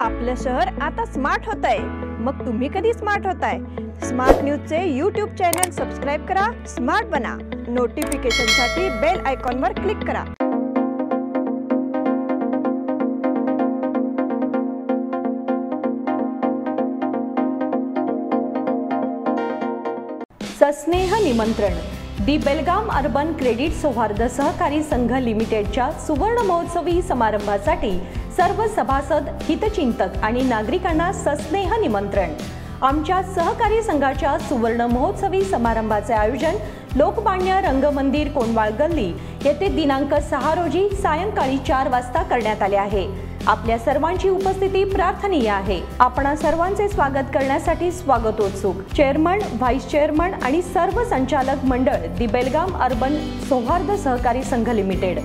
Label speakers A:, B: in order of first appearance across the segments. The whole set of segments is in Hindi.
A: आपलं शहर आता स्मार्ट होत आहे। मग तुम्ही कधी स्मार्ट होताय? स्मार्ट न्यूजचे यूट्यूब चॅनल सबस्क्राइब करा, स्मार्ट बना। नोटिफिकेशनसाठी बेल आयकॉनवर क्लिक करा।
B: सस्नेह निमंत्रण दी बेलगाम अर्बन क्रेडिट सौहार्द सहकारी संघ लिमिटेडच्या सुवर्ण महोत्सवी समारंभासाठी सर्व सभासद, हितचिंतक आणि नागरिकांना सस्नेह निमंत्रण। आमच्या सहकारी संघाच्या सुवर्ण महोत्सवी समारंभाचे आयोजन लोकमान्य रंगमंदिर कोंडवाळ गल्ली येथे दिनांक 6 रोजी सायंकाळी 4 वाजता करण्यात आले आहे। आपल्या सर्वांची उपस्थिती प्रार्थनीय आहे। आपणा सर्वांचे स्वागत करण्यासाठी स्वागतोत्सुक चेअरमन, व्हाईस चेअरमन आणि सर्व संचालक मंडळ दी बेलगाम अर्बन सौहार्द सहकारी संघ लिमिटेड।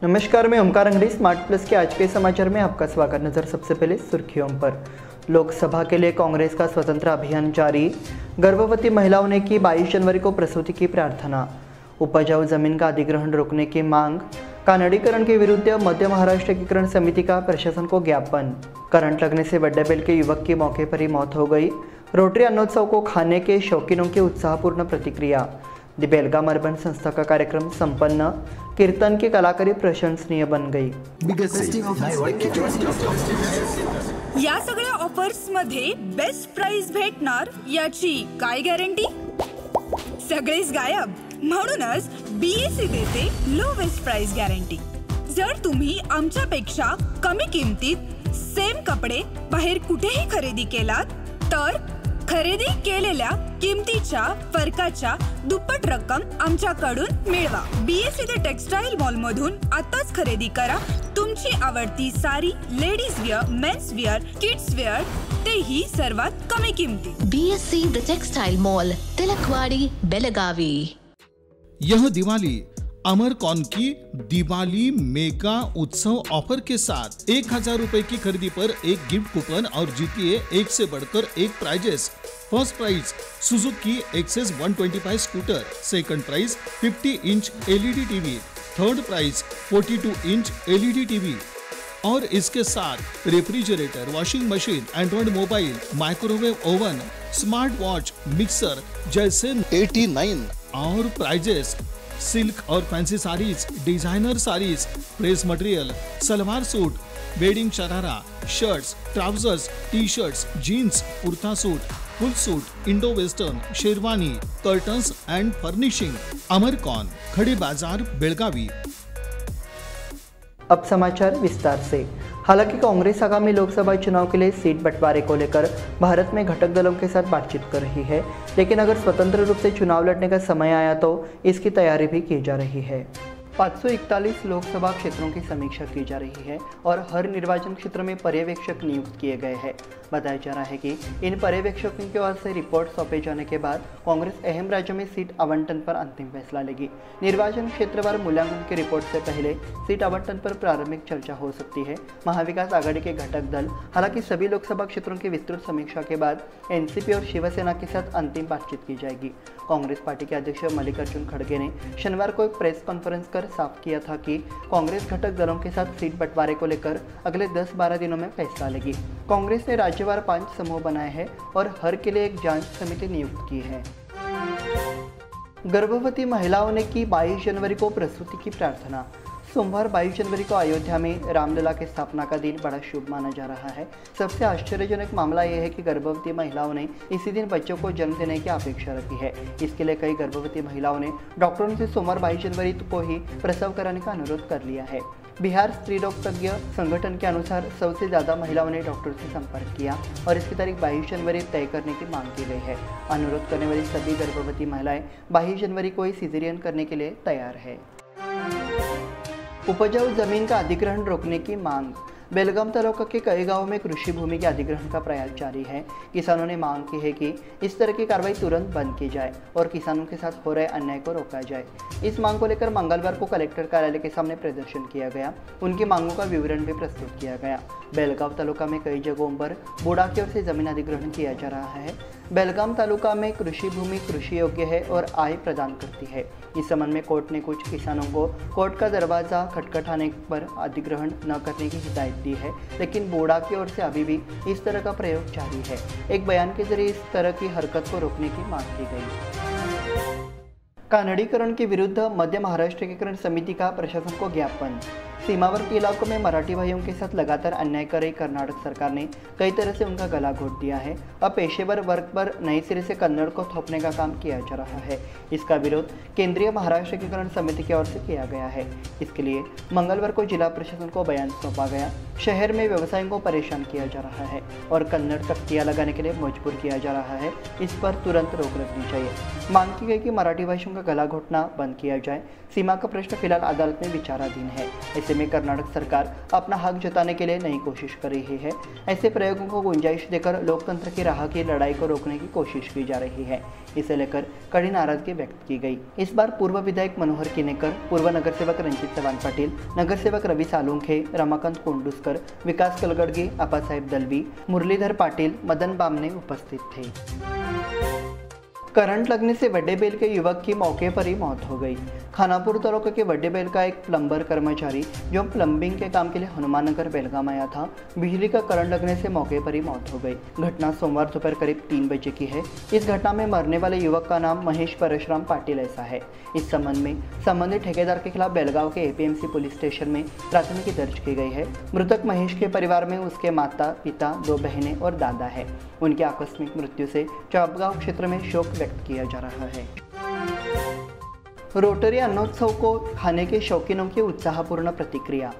C: नमस्कार, मैं ओमकार अंगड़ी। स्मार्ट प्लस के आज के समाचार में आपका स्वागत। नजर सबसे पहले सुर्खियों पर। लोकसभा के लिए कांग्रेस का स्वतंत्र अभियान जारी। गर्भवती महिलाओं ने की 22 जनवरी को प्रसूति की प्रार्थना। उपजाऊ जमीन का अधिग्रहण रोकने की मांग। कानडीकरण के विरुद्ध मध्य महाराष्ट्र एकीकरण समिति का प्रशासन को ज्ञापन। करंट लगने से वड्डेबेल के युवक की मौके पर ही मौत हो गई। रोटरी अन्नोत्सव को खाने के शौकीनों की उत्साहपूर्ण प्रतिक्रिया। दी बेलगाम अर्बन संस्था का कार्यक्रम संपन्न। कीर्तन की कलाकारी प्रशंसनीय बन गई।
D: या सगळ्या ऑफर्स मध्ये बेस्ट प्राइस भेटणार याची काय गॅरंटी? सगळेच गायब। म्हणूनच बीएससी देते लोवेस्ट प्राइस गॅरंटी। जर तुम्ही आमच्यापेक्षा कमी किमतीत सेम कपडे बाहेर कुठेही खरेदी केलात तर खरेदी केलेल्या किमतीच्या फरकाच्या दुप्पट रक्कम आमच्याकडून मिळवा। बीएससी द टेक्सटाईल मॉल मधून आताच खरेदी करा तुमची आवडती sari, ladies wear, men's wear, kids wear, तेही सर्वात कमी किमतीत।
E: BSC the textile mall, Tilakwadi, Belagavi.
F: यह दिवाली अमरकॉन की दिवाली मेगा उत्सव ऑफर के साथ 1000 रुपए की खरीदी पर एक गिफ्ट कूपन और जीतिए एक से बढ़कर एक prizes. First prize Suzuki Access 125 scooter, second prize 50 inch LED TV, third prize 42 inch LED TV और इसके साथ refrigerator, washing machine, Android mobile, microwave oven, smart watch, mixer जैसे 89 और प्राइजेस। सिल्क और fancy saris, designer saris, press material, salwar suit, wedding sharara, shirts, trousers, T shirts, jeans, kurta suit, full suit, Indo western, sherwani, curtains and furnishing. अमरकॉन, खड़ी बाजार, बेलगावी।
C: अब समाचार विस्तार से। हालांकि कांग्रेस आगामी लोकसभा चुनाव के लिए सीट बंटवारे को लेकर भारत में घटक दलों के साथ बातचीत कर रही है, लेकिन अगर स्वतंत्र रूप से चुनाव लड़ने का समय आया तो इसकी तैयारी भी की जा रही है। 541 लोकसभा क्षेत्रों की समीक्षा की जा रही है और हर निर्वाचन क्षेत्र में पर्यवेक्षक नियुक्त किए गए हैं। बताया जा रहा है कि इन पर्यवेक्षकों की ओर से रिपोर्ट सौंपे जाने के बाद कांग्रेस अहम राज्यों में सीट आवंटन पर अंतिम फैसला लेगी। निर्वाचन क्षेत्रवार मूल्यांकन की रिपोर्ट से पहले सीट आवंटन पर प्रारंभिक चर्चा हो सकती है। महाविकास आघाड़ी के घटक दल हालांकि सभी लोकसभा क्षेत्रों की विस्तृत समीक्षा के बाद एनसीपी और शिवसेना के साथ अंतिम बातचीत की जाएगी। कांग्रेस पार्टी के अध्यक्ष मल्लिकार्जुन खड़गे ने शनिवार को एक प्रेस कॉन्फ्रेंस कर साफ किया था कि कांग्रेस घटक दलों के साथ सीट बंटवारे को लेकर अगले 10-12 दिनों में फैसला लेगी। कांग्रेस ने राज्यवार 5 समूह बनाए हैं और हर के लिए एक जांच समिति नियुक्त की है। गर्भवती महिलाओं ने की 22 जनवरी को प्रसूति की प्रार्थना। सोमवार 22 जनवरी को अयोध्या में रामलला की स्थापना का दिन बड़ा शुभ माना जा रहा है। सबसे आश्चर्यजनक मामला यह है कि गर्भवती महिलाओं ने इसी दिन बच्चों को जन्म देने की अपेक्षा रखी है। इसके लिए कई गर्भवती महिलाओं ने डॉक्टरों से सोमवार 22 जनवरी को ही प्रसव कराने का अनुरोध कर लिया है। बिहार स्त्री रोग तज्ञ संगठन के अनुसार सबसे ज़्यादा महिलाओं ने डॉक्टर से संपर्क किया और इसकी तारीख 22 जनवरी तय करने की मांग की गई है। अनुरोध करने वाली सभी गर्भवती महिलाएं 22 जनवरी को ही सिजेरियन करने के लिए तैयार है। उपजाऊ जमीन का अधिग्रहण रोकने की मांग। बेलगाम तालुका के कई गांवों में कृषि भूमि के अधिग्रहण का प्रयास जारी है। किसानों ने मांग की है कि इस तरह की कार्रवाई तुरंत बंद की जाए और किसानों के साथ हो रहे अन्याय को रोका जाए। इस मांग को लेकर मंगलवार को कलेक्टर कार्यालय के सामने प्रदर्शन किया गया। उनकी मांगों का विवरण भी प्रस्तुत किया गया। बेलगाम तालुका में कई जगहों पर बूढ़ा की ओर से जमीन अधिग्रहण किया जा रहा है। बेलगाम तालुका में कृषि भूमि कृषि योग्य है और आय प्रदान करती है। इस संबंध में कोर्ट ने कुछ किसानों को कोर्ट का दरवाजा खटखटाने पर अधिग्रहण न करने की हिदायत दी है, लेकिन बोडा की ओर से अभी भी इस तरह का प्रयोग जारी है। एक बयान के जरिए इस तरह की हरकत को रोकने की मांग की गई। कानडीकरण के विरुद्ध मध्य महाराष्ट्र एकीकरण समिति का प्रशासन को ज्ञापन। सीमावर्ती इलाकों में मराठी भाइयों के साथ लगातार अन्याय कर रही कर्नाटक सरकार ने कई तरह से उनका गला घोट दिया है। अब पेशेवर वर्ग पर नए सिरे से कन्नड़ को थोपने का काम किया जा रहा है। इसका विरोध केंद्रीय महाराष्ट्र एकीकरण समिति की ओर से किया गया है। इसके लिए मंगलवार को जिला प्रशासन को बयान सौंपा गया। शहर में व्यवसायियों को परेशान किया जा रहा है और कन्नड़ तख्तियां लगाने के लिए मजबूर किया जा रहा है। इस पर तुरंत रोक लगनी चाहिए। मांग की गई कि मराठी भाषियों का गला घोटना बंद किया जाए। सीमा का प्रश्न फिलहाल अदालत में विचाराधीन है। ऐसे में कर्नाटक सरकार अपना हक जताने के लिए नई कोशिश कर रही है। ऐसे प्रयोगों को गुंजाइश देकर लोकतंत्र की राह की लड़ाई को रोकने की कोशिश की जा रही है। इसे लेकर कड़ी नाराजगी व्यक्त की गई। इस बार पूर्व विधायक मनोहर किनेकर, पूर्व नगरसेवक रंजित चव्हाण पाटील, नगरसेवक रवि सालुंखे, रमाकांत कोंडुस्कर, विकास कलगडगे, आपासाहेब दलवी, मुरलीधर पाटिल, मदन बामने उपस्थित थे। करंट लगने से वड्डेबेल के युवक की मौके पर ही मौत हो गई। खानापुर तालुका के वड्डेबेल का एक प्लम्बर कर्मचारी जो प्लम्बिंग के काम के लिए हनुमाननगर बेलगाम आया था, बिजली का करंट लगने से मौके पर ही मौत हो गई। घटना सोमवार दोपहर करीब 3 बजे की है। इस घटना में मरने वाले युवक का नाम महेश परशुराम पाटिल ऐसा है। इस संबंध में संबंधित ठेकेदार के खिलाफ बेलगांव के एपीएमसी पुलिस स्टेशन में प्राथमिकी दर्ज की गई है। मृतक महेश के परिवार में उसके माता, पिता, 2 बहनें और दादा है। उनकी आकस्मिक मृत्यु से चापगांव क्षेत्र में शोक व्यक्त किया जा रहा है। रोटरी अन्नोत्सव को खाने के शौकीनों की उत्साहपूर्ण प्रतिक्रिया।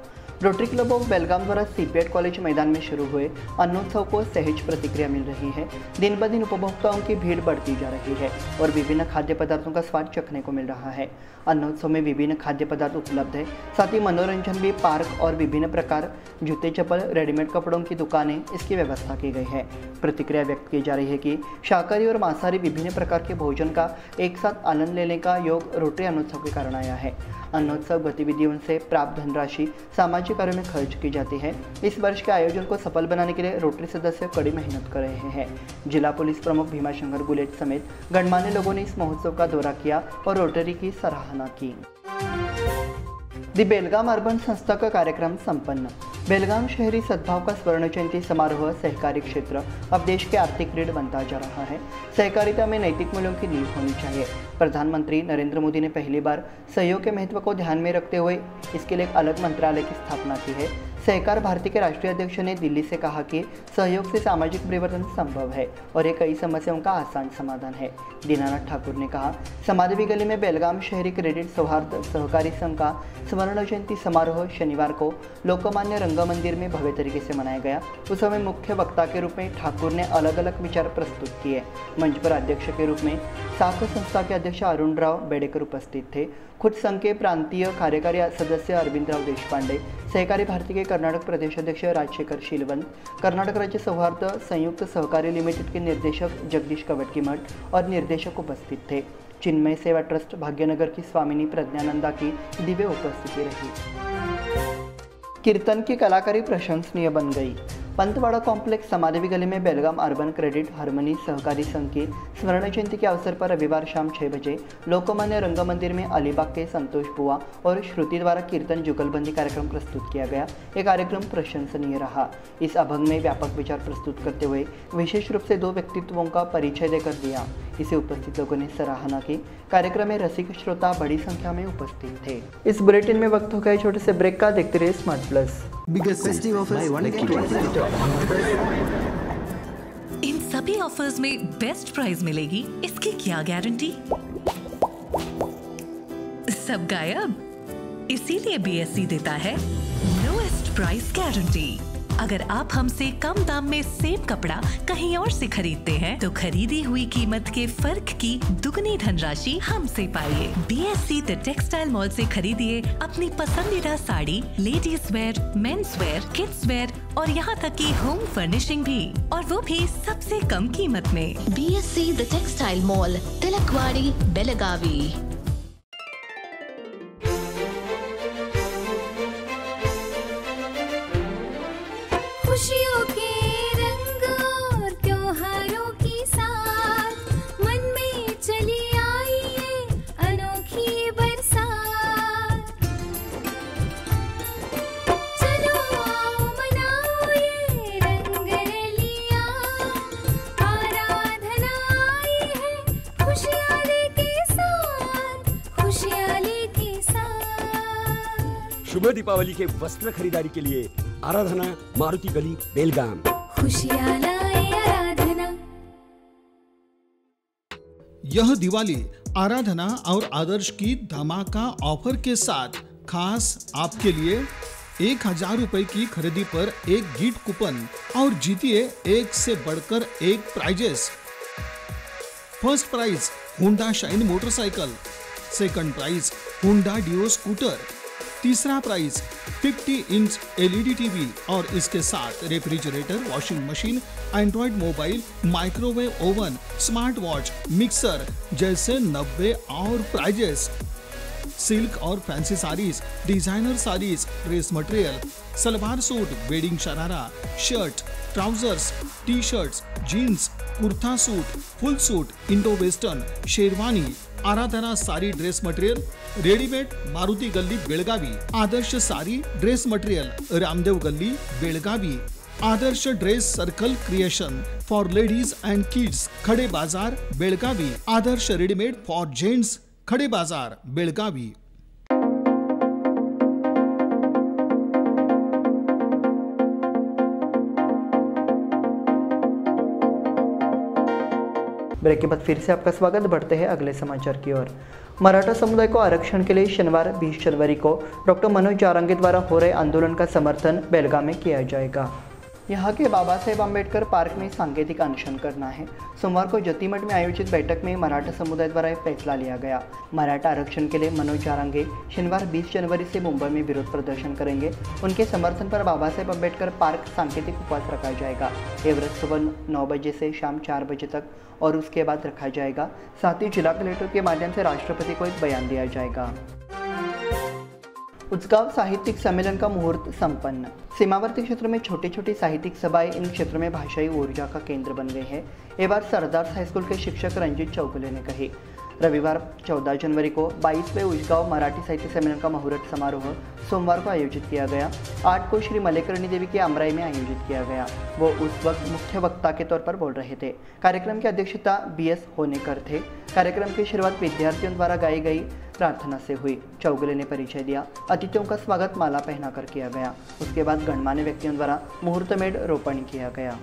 C: रोटरी क्लब ऑफ बेलगाम द्वारा सीपीएट कॉलेज मैदान में शुरू हुए अन्नोत्सव को सहज प्रतिक्रिया मिल रही है। दिन ब दिन उपभोक्ताओं की भीड़ बढ़ती जा रही है और विभिन्न खाद्य पदार्थों का स्वाद चखने को मिल रहा है। अन्नोत्सव में विभिन्न खाद्य पदार्थ उपलब्ध है। साथ ही मनोरंजन भी, पार्क और विभिन्न प्रकार जूते चप्पल, रेडीमेड कपड़ों की दुकानें, इसकी व्यवस्था की गई है। प्रतिक्रिया व्यक्त की जा रही है कि शाकाहारी और मांसाहारी विभिन्न प्रकार के भोजन का एक साथ आनंद लेने का योग रोटरी अन्नोत्सव के कारण आया है। अन्नोत्सव गतिविधियों से प्राप्त धनराशि सामाजिक कार्यों में खर्च की जाती है। इस वर्ष के आयोजन को सफल बनाने के लिए रोटरी सदस्य कड़ी मेहनत कर रहे हैं। जिला पुलिस प्रमुख भीमाशंकर गुलेट समेत गणमान्य लोगों ने इस महोत्सव का दौरा किया और रोटरी की सराहना की। दी बेलगाम अर्बन संस्था का कार्यक्रम संपन्न। बेलगाम शहरी सद्भाव का स्वर्ण जयंती समारोह सहकारी क्षेत्र अब देश के आर्थिक रीढ़ बनता जा रहा है। सहकारिता में नैतिक मूल्यों की नींव होनी चाहिए। प्रधानमंत्री नरेंद्र मोदी ने पहली बार सहयोग के महत्व को ध्यान में रखते हुए इसके लिए एक अलग मंत्रालय की स्थापना की है। सहकार भारती के राष्ट्रीय अध्यक्ष ने दिल्ली से कहा कि सहयोग से सामाजिक परिवर्तन संभव है और ये कई समस्याओं का आसान समाधान है। दीनानाथ ठाकुर ने कहा, समाधवी गली में बेलगाम शहरी क्रेडिट सौहार्द सहकारी संघ का स्वर्ण जयंती समारोह शनिवार को लोकमान्य रंग मंदिर में भव्य तरीके से मनाया गया। उस समय मुख्य वक्ता के रूप में ठाकुर ने अलग अलग विचार प्रस्तुत किए। मंच पर अध्यक्ष के रूप में साख संस्था के अध्यक्ष अरुण राव बेडेकर उपस्थित थे। खुद संघ के प्रांतीय कार्यकारी सदस्य अरविंदराव देशपांडे, सहकारी भारती के कर्नाटक प्रदेश अध्यक्ष राजशेखर शीलवंत, कर्नाटक राज्य सौहार्द संयुक्त सहकारी लिमिटेड के निर्देशक जगदीश कवटकीमठ और निर्देशक उपस्थित थे। चिन्मय सेवा ट्रस्ट भाग्यनगर की स्वामिनी प्रज्ञानंदा की दिव्य उपस्थिति रही। कीर्तन की कलाकारी प्रशंसनीय बन गई। पंतवाड़ा कॉम्प्लेक्स समाधवी गली में बेलगाम अर्बन क्रेडिट हार्मनी सहकारी संघ की स्वर्ण जयंती के अवसर पर रविवार शाम 6 बजे लोकमान्य रंग मंदिर में अलीबाग के संतोष बुआ और श्रुति द्वारा कीर्तन जुगलबंदी कार्यक्रम प्रस्तुत किया गया। यह कार्यक्रम प्रशंसनीय रहा। इस अभंग में व्यापक विचार प्रस्तुत करते हुए विशेष रूप से 2 व्यक्तित्वों का परिचय देकर दिया। इसे उपस्थित लोगों ने सराहना की। कार्यक्रम में रसिक श्रोता बड़ी संख्या में उपस्थित थे। इस बुलेटिन में वक्त हो गया छोटे से ब्रेक का। देखते रहिए स्मार्ट प्लस।
G: इन सभी ऑफर्स में बेस्ट प्राइस मिलेगी, इसकी क्या गारंटी? सब गायब, इसीलिए BSC देता है लोएस्ट प्राइस गारंटी। अगर आप हमसे कम दाम में सेम कपड़ा कहीं और से खरीदते हैं तो खरीदी हुई कीमत के फर्क की दुगनी धनराशि हमसे पाइए। BSC द टेक्सटाइल मॉल से खरीदिए अपनी पसंदीदा sari, ladies wear, men's wear, kids where और यहाँ तक की होम फर्निशिंग भी, और वो भी सबसे कम कीमत में।
E: BSC the textile mall, Tilakwadi, Belagavi.
H: खुशियों के रंग और त्योहारों की साथ मन में चली आई है अनोखी बरसात। चलो आओ मनाओ ये रंग रलियां, आराधना आई है खुशियाँ लेके साथ, खुशियाँ लेके साथ।
I: शुभ दीपावली के वस्त्र खरीदारी के लिए आराधना, मारुति गली, बेलगाम।
H: खुशियाँ लाए आराधना।
F: यह दिवाली आराधना और आदर्श की धमाका ऑफर के साथ खास आपके लिए 1000 रुपए की खरीदी पर एक गिफ्ट कूपन और जीतिए एक से बढ़कर एक prizes. First prize Honda Shine motorcycle, second prize Honda Dio scooter, तीसरा प्राइज 50 इंच LED टीवी और इसके साथ refrigerator, washing machine, Android mobile, microwave oven, smart watch, mixer जैसे 90 और प्राइजेस। सिल्क और fancy saris, designer saris, dress material, salwar suit, wedding sharara, shirt, trousers, T shirts, jeans, kurta suit, full suit, Indo western, sherwani, Aradhana sari dress material, readymade, Maruti Galli Belagavi, Adarsh sari dress material, Ramdev Galli Belagavi, Adarsh dress circle creation for ladies and kids, Khade Bazar Belagavi, Adarsh readymade for gents, Khade Bazar Belagavi.
C: Break के बाद फिर से आपका स्वागत। बढ़ते हैं अगले समाचार की ओर। मराठा समुदाय को आरक्षण के लिए शनिवार 20 जनवरी को डॉक्टर मनोज जारंगे द्वारा हो रहे आंदोलन का समर्थन बेलगाम में किया जाएगा। यहाँ के बाबा साहेब अम्बेडकर पार्क में सांकेतिक अनशन करना है। सोमवार को ज्योतिमठ में आयोजित बैठक में मराठा समुदाय द्वारा यह फैसला लिया गया। मराठा आरक्षण के लिए मनोज जारंगे शनिवार 20 जनवरी से मुंबई में विरोध प्रदर्शन करेंगे। उनके समर्थन पर बाबा साहेब अम्बेडकर पार्क सांकेतिक उपवास रखा जाएगा। ये व्रत सुबह 9 बजे से शाम 4 बजे तक और उसके बाद रखा जाएगा। साथ ही जिला कलेक्टर के माध्यम से राष्ट्रपति को एक बयान दिया जाएगा। उचगांव साहित्यिक सम्मेलन का मुहूर्त संपन्न। सीमावर्ती क्षेत्र में छोटी छोटी साहित्यिक सभाएं इन क्षेत्रों में भाषाई ऊर्जा का केंद्र बन गए हैं। ये बात सरदार हाईस्कूल के शिक्षक रंजीत चौगुले ने कही। रविवार 14 जनवरी को 22वें उचगांव मराठी साहित्य सम्मेलन का मुहूर्त समारोह सोमवार को आयोजित किया गया। 8 को श्री मलेकरणी देवी के अमराई में आयोजित किया गया। वो उस वक्त मुख्य वक्ता के तौर पर बोल रहे थे। कार्यक्रम की अध्यक्षता BS होनेकर थे। कार्यक्रम की शुरुआत विद्यार्थियों द्वारा गाई गई प्रार्थना से हुई। चौगुले ने परिचय दिया। अतिथियों का स्वागत माला पहनाकर किया गया। उसके बाद गणमान्य व्यक्तियों द्वारा मुहूर्त में रोपण किया गया।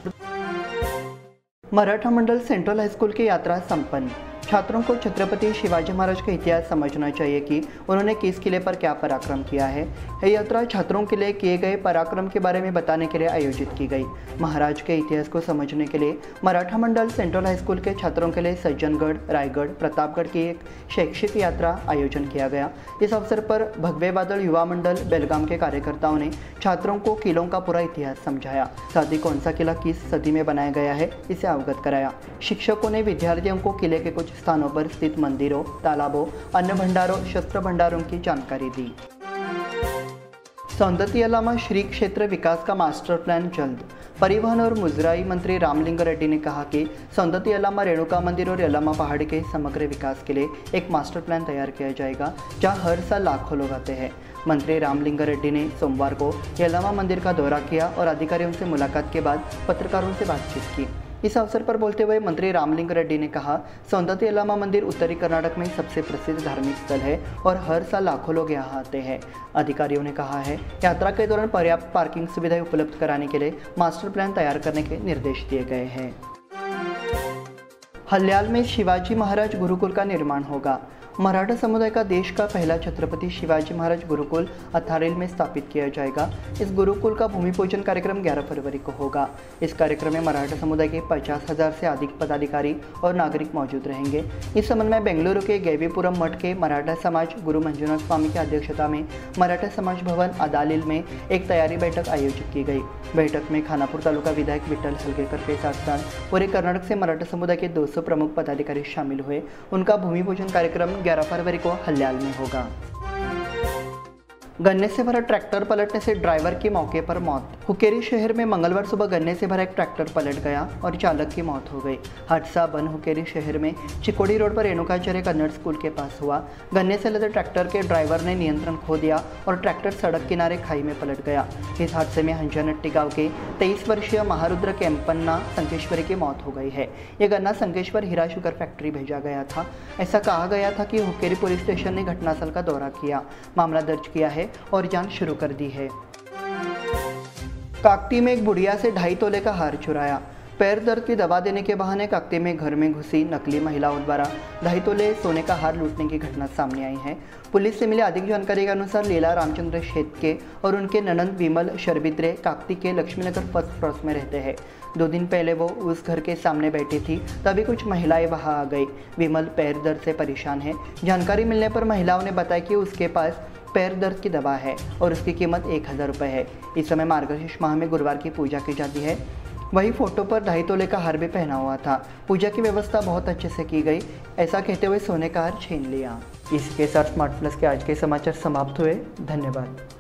C: मराठा मंडल सेंट्रल हाईस्कूल की यात्रा संपन्न। छात्रों को छत्रपति शिवाजी महाराज का इतिहास समझना चाहिए कि उन्होंने किस किले पर क्या पराक्रम किया है। यह यात्रा छात्रों के लिए किए गए पराक्रम के बारे में बताने के लिए आयोजित की गई। महाराज के इतिहास को समझने के लिए मराठा मंडल सेंट्रल हाईस्कूल के छात्रों के लिए सज्जनगढ़, रायगढ़, प्रतापगढ़ की एक शैक्षिक यात्रा आयोजन किया गया। इस अवसर पर भगवे बादल युवा मंडल बेलगाम के कार्यकर्ताओं ने छात्रों को किलों का पूरा इतिहास समझाया। साथ ही कौन सा किला किस सदी में बनाया गया है इसे अवगत कराया। शिक्षकों ने विद्यार्थियों को किले के कुछ स्थानों पर स्थित मंदिरों, तालाबों, अन्न भंडारों, शस्त्र भंडारों की जानकारी दी। सौंदत्ती यलामा श्री क्षेत्र विकास का मास्टर प्लान जल्द। परिवहन और मुजराई मंत्री रामलिंग रेड्डी ने कहा कि सौंदत्ती यलामा रेणुका मंदिर और यलामा पहाड़ के समग्र विकास के लिए एक मास्टर प्लान तैयार किया जाएगा, जहां हर साल लाखों लोग आते हैं। मंत्री रामलिंग रेड्डी ने सोमवार को यलामा मंदिर का दौरा किया और अधिकारियों से मुलाकात के बाद पत्रकारों से बातचीत की। इस अवसर पर बोलते हुए मंत्री रामलिंग रेड्डी ने कहा, सौंदत्तीयलामा मंदिर उत्तरी कर्नाटक में सबसे प्रसिद्ध धार्मिक स्थल है और हर साल लाखों लोग यहाँ आते हैं। अधिकारियों ने कहा है, यात्रा के दौरान पर्याप्त पार्किंग सुविधाएं उपलब्ध कराने के लिए मास्टर प्लान तैयार करने के निर्देश दिए गए हैं। हल्याल में शिवाजी महाराज गुरुकुल का निर्माण होगा। मराठा समुदाय का देश का पहला छत्रपति शिवाजी महाराज गुरुकुल अथारेल में स्थापित किया जाएगा। इस गुरुकुल का भूमि पूजन कार्यक्रम 11 फरवरी को होगा। इस कार्यक्रम में मराठा समुदाय के 50,000 से अधिक पदाधिकारी और नागरिक मौजूद रहेंगे। इस संबंध में बेंगलुरु के गैवीपुरम मठ के मराठा समाज गुरु मंजुनाथ स्वामी की अध्यक्षता में मराठा समाज भवन अदालिल में एक तैयारी बैठक आयोजित की गई। बैठक में खानापुर तालुका विधायक विठ्ठल हलगेकर के साथ पूरे कर्नाटक से मराठा समुदाय के 200 प्रमुख पदाधिकारी शामिल हुए। उनका भूमि पूजन कार्यक्रम 11 फरवरी को हल्याल में होगा। गन्ने से भरा ट्रैक्टर पलटने से ड्राइवर की मौके पर मौत। हुकेरी शहर में मंगलवार सुबह गन्ने से भरा एक ट्रैक्टर पलट गया और चालक की मौत हो गई। हादसा बन हुकेरी शहर में चिकोड़ी रोड पर रेणुकाचार्य कन्नड़ स्कूल के पास हुआ। गन्ने से लदे ट्रैक्टर के ड्राइवर ने नियंत्रण खो दिया और ट्रैक्टर सड़क किनारे खाई में पलट गया। इस हादसे में हंजानट्टी गांव के 23 वर्षीय महारुद्र केम्पन्ना संकेश्वरी की मौत हो गई है। यह गन्ना संकेश्वर हीरा शुगर फैक्ट्री भेजा गया था। ऐसा कहा गया था कि हुकेरी पुलिस स्टेशन ने घटनास्थल का दौरा किया, मामला दर्ज किया है और जांच शुरू कर दी है। काकती में एक बुढ़िया से 2.5 तोले का हार चुराया। पैर दर्द की दवा देने के बहाने काकती में घर में घुसी नकली महिलाओं द्वारा 2.5 तोले सोने का हार लूटने की घटना सामने आई है। पुलिस से मिली अधिक जानकारी के अनुसार लीला रामचंद्र शेतके और उनके ननंद विमल शर्बित्रे काकती के लक्ष्मीनगर फर्स्ट क्रॉस में रहते हैं। 2 दिन पहले वो उस घर के सामने बैठी थी, तभी कुछ महिलाएं वहां आ गई। विमल पैर दर्द से परेशान है। जानकारी मिलने पर महिलाओं ने बताया कि उसके पास पैर दर्द की दवा है और उसकी कीमत 1000 रुपये है। इस समय मार्गशीर्ष माह में गुरुवार की पूजा की जाती है। वही फोटो पर 2.5 तोले का हार भी पहना हुआ था। पूजा की व्यवस्था बहुत अच्छे से की गई, ऐसा कहते हुए सोने का हार छीन लिया। इसके साथ स्मार्ट प्लस के आज के समाचार समाप्त हुए। धन्यवाद।